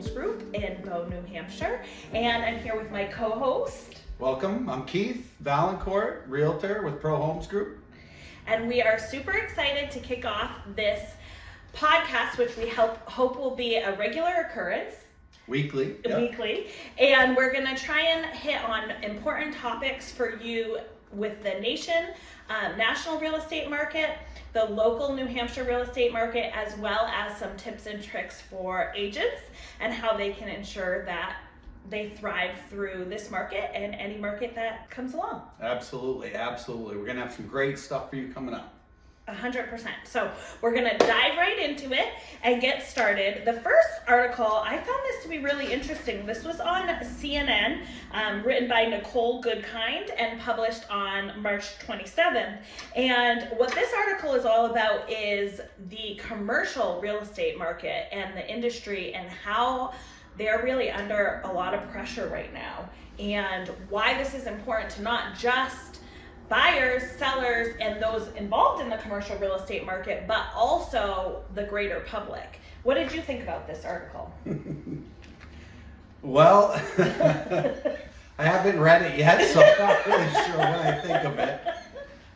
Homes Group in Bow, New Hampshire, and I'm here with my co-host. Welcome, I'm Keith Valancourt, Realtor with Pro Homes Group. And we are super excited to kick off this podcast, which we hope will be a regular occurrence. Weekly. Yep. Weekly. And we're going to try and hit on important topics for you with the national real estate market, the local New Hampshire real estate market, as well as some tips and tricks for agents and how they can ensure that they thrive through this market and any market that comes along. Absolutely, absolutely. We're going to have some great stuff for you coming up. 100%. So we're going to dive right into it and get started. The first article, I found this to be really interesting. This was on CNN, written by Nicole Goodkind and published on March 27th. And what this article is all about is the commercial real estate market and the industry and how they're really under a lot of pressure right now, and why this is important to not just buyers, sellers, and those involved in the commercial real estate market, but also the greater public. What did you think about this article? Well, I haven't read it yet, so I'm not really sure what I think of it.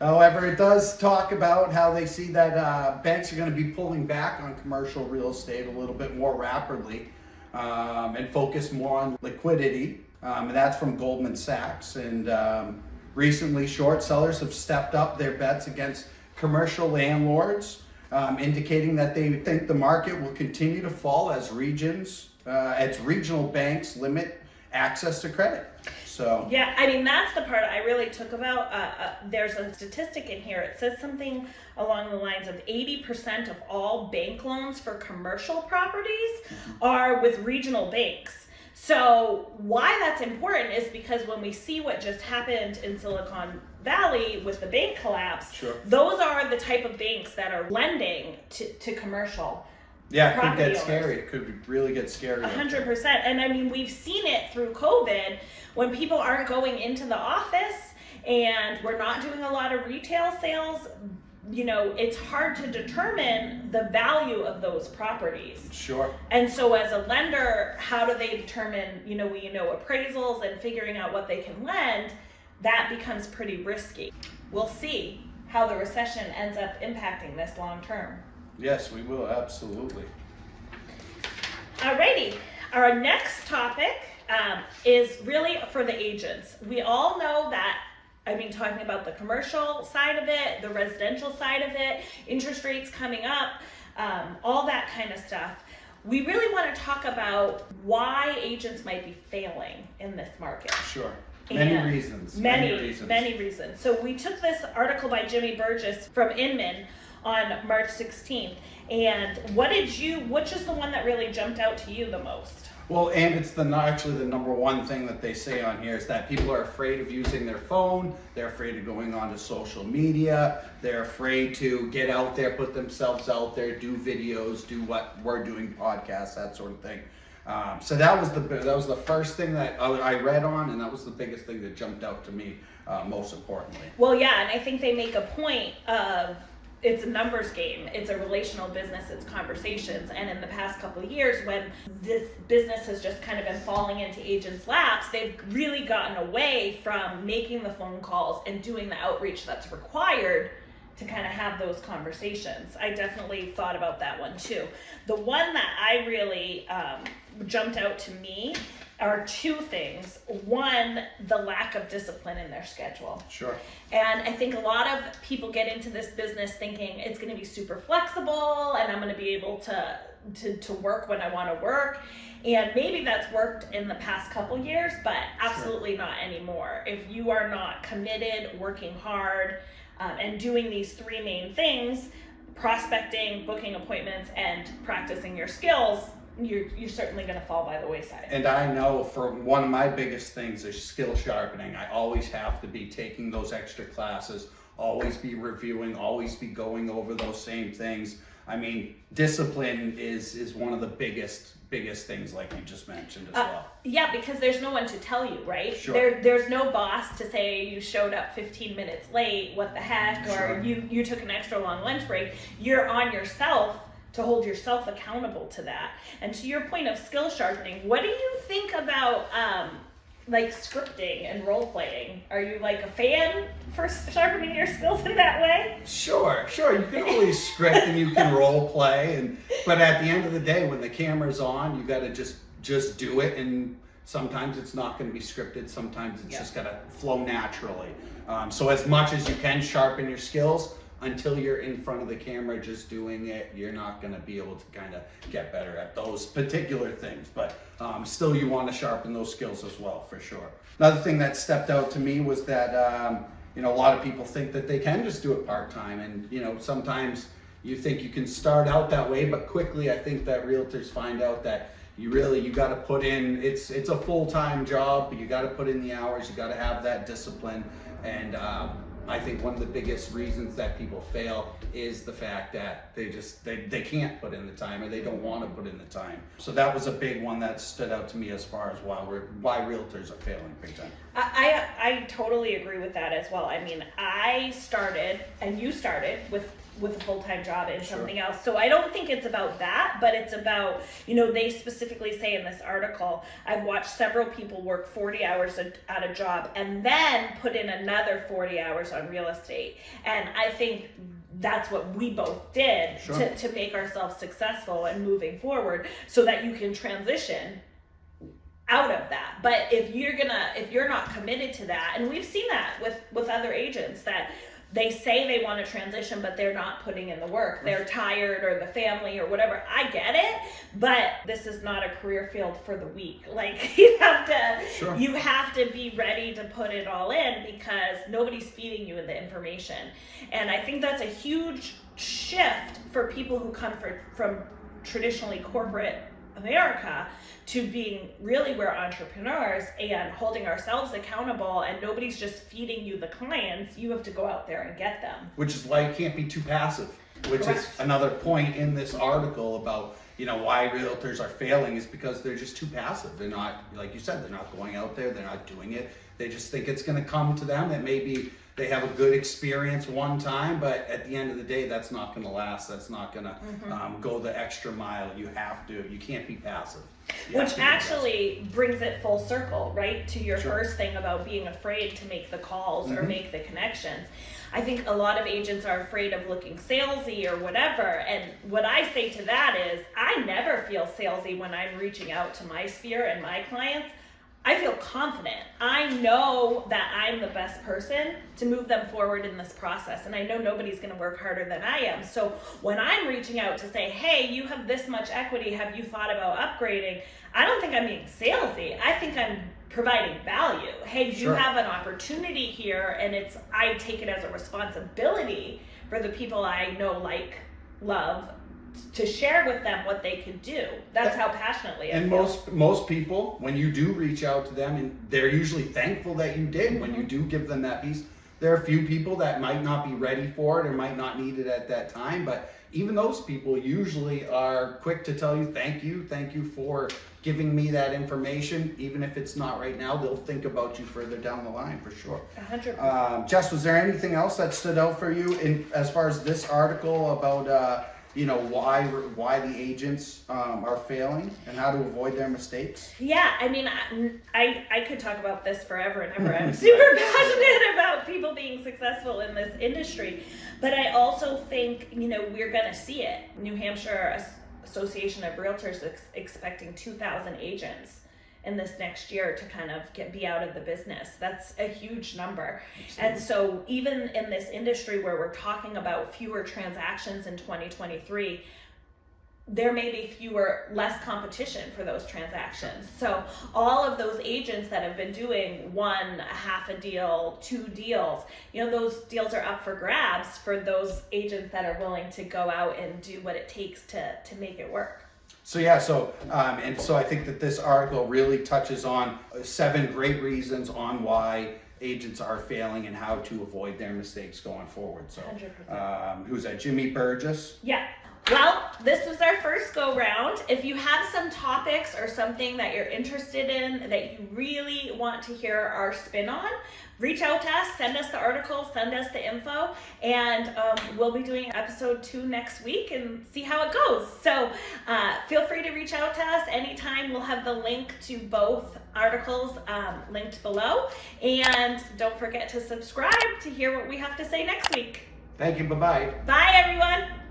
However, it does talk about how they see that banks are going to be pulling back on commercial real estate a little bit more rapidly and focus more on liquidity. And that's from Goldman Sachs. And recently, short sellers have stepped up their bets against commercial landlords, indicating that they think the market will continue to fall as regional banks limit access to credit. So yeah, I mean, that's the part I really took about. There's a statistic in here. It says something along the lines of 80% of all bank loans for commercial properties are with regional banks. So why that's important is because when we see what just happened in Silicon Valley with the bank collapse, Sure. Those are the type of banks that are lending to commercial. yeah, it could Property get owners. scary. It could really get scary. 100%. And I mean, we've seen it through COVID when people aren't going into the office and we're not doing a lot of retail sales. You know, it's hard to determine the value of those properties. Sure. And so as a lender, how do they determine, appraisals and figuring out what they can lend? That becomes pretty risky. We'll see how the recession ends up impacting this long term. Yes, we will, absolutely. Alrighty, our next topic is really for the agents. We all know that, talking about the commercial side of it, the residential side of it, interest rates coming up, all that kind of stuff. We really want to talk about why agents might be failing in this market. Sure. Many reasons. Many reasons. So we took this article by Jimmy Burgess from Inman on March 16th. And which is the one that really jumped out to you the most? Well, and it's actually the number one thing that they say on here is that people are afraid of using their phone. They're afraid of going onto social media. They're afraid to get out there, put themselves out there, do videos, do what we're doing, podcasts, that sort of thing. So that was the first thing that I read on, and that was the biggest thing that jumped out to me, most importantly. Well, yeah, and I think they make a point of it's a numbers game. It's a relational business. It's conversations. And in the past couple of years, when this business has just kind of been falling into agents' laps, they've really gotten away from making the phone calls and doing the outreach that's required to kind of have those conversations. I definitely thought about that one too. The one that I really jumped out to me are two things. One, the lack of discipline in their schedule. Sure. And I think a lot of people get into this business thinking it's going to be super flexible and I'm going to be able to work when I want to work. And maybe that's worked in the past couple years, but absolutely not anymore. If you are not committed, working hard, and doing these three main things, prospecting, booking appointments, and practicing your skills, you're certainly going to fall by the wayside. And I know for one of my biggest things is skill sharpening. I always have to be taking those extra classes, always be reviewing, always be going over those same things. I mean, discipline is one of the biggest things, like you just mentioned as well. Yeah, because there's no one to tell you, right? Sure. There's no boss to say you showed up 15 minutes late, what the heck, or Sure. you took an extra long lunch break. You're on yourself to hold yourself accountable to that. And to your point of skill sharpening, what do you think about like scripting and role playing? Are you like a fan for sharpening your skills in that way? Sure. You can always script and you can role play, but at the end of the day, when the camera's on, you got to just do it. And sometimes it's not going to be scripted. Sometimes it's just got to flow naturally. So as much as you can sharpen your skills, until you're in front of the camera just doing it, you're not going to be able to kind of get better at those particular things. But still, you want to sharpen those skills as well, for sure. Another thing that stepped out to me was that a lot of people think that they can just do it part-time, and sometimes you think you can start out that way, but quickly I think that realtors find out that you got to put in, it's a full-time job, but you got to put in the hours, you got to have that discipline. And I think one of the biggest reasons that people fail is the fact that they can't put in the time, or they don't want to put in the time. So that was a big one that stood out to me as far as why realtors are failing big time. I totally agree with that as well. I mean, I started, and you started with a full-time job in something else. So I don't think it's about that, but it's about, they specifically say in this article, I've watched several people work 40 hours at a job and then put in another 40 hours on real estate. And I think that's what we both did to make ourselves successful and moving forward, so that you can transition out of that. But if you're not committed to that, and we've seen that with other agents, that they say they want to transition, but they're not putting in the work. They're tired, or the family, or whatever. I get it, but this is not a career field for the weak. Like, you have to be ready to put it all in, because nobody's feeding you the information. And I think that's a huge shift for people who come from traditionally corporate America to being really, we're entrepreneurs and holding ourselves accountable, and nobody's just feeding you the clients. You have to go out there and get them. Which is why you can't be too passive, which is another point in this article about, why realtors are failing, is because they're just too passive. They're not, like you said, they're not going out there, they're not doing it. They just think it's going to come to them, that maybe they have a good experience one time, but at the end of the day, that's not going to last. That's not going to go the extra mile. You can't be passive. Which actually brings it full circle, right? To your first thing about being afraid to make the calls or make the connections. I think a lot of agents are afraid of looking salesy or whatever. And what I say to that is, I never feel salesy when I'm reaching out to my sphere and my clients. I feel confident. I know that I'm the best person to move them forward in this process. And I know nobody's going to work harder than I am. So when I'm reaching out to say, hey, you have this much equity, have you thought about upgrading? I don't think I'm being salesy. I think I'm providing value. Hey, you have an opportunity here, and I take it as a responsibility for the people I know, like, love, to share with them what they can do. That's how passionately I feel. Most people, when you do reach out to them, and they're usually thankful that you did, when you do give them that piece. There are a few people that might not be ready for it or might not need it at that time, but even those people usually are quick to tell you, thank you for giving me that information. Even if it's not right now, they'll think about you further down the line, for sure. 100%. Jess, was there anything else that stood out for you as far as this article about why the agents are failing and how to avoid their mistakes? Yeah, I mean, I could talk about this forever and ever. I'm super passionate about people being successful in this industry, but I also think, we're going to see it. New Hampshire Association of Realtors is expecting 2,000 agents in this next year to kind of be out of the business. That's a huge number. Absolutely. And so even in this industry where we're talking about fewer transactions in 2023, there may be less competition for those transactions. So all of those agents that have been doing one, half a deal, 2 deals, those deals are up for grabs for those agents that are willing to go out and do what it takes to make it work. So I think that this article really touches on 7 great reasons on why agents are failing and how to avoid their mistakes going forward. So, 100%. Who's that? Jimmy Burgess? Yeah. Well, this was our first go round. If you have some topics or something that you're interested in that you really want to hear our spin on, reach out to us, send us the article, send us the info, and we'll be doing episode 2 next week and see how it goes. So feel free to reach out to us anytime. We'll have the link to both articles linked below. And don't forget to subscribe to hear what we have to say next week. Thank you. Bye-bye. Bye, everyone.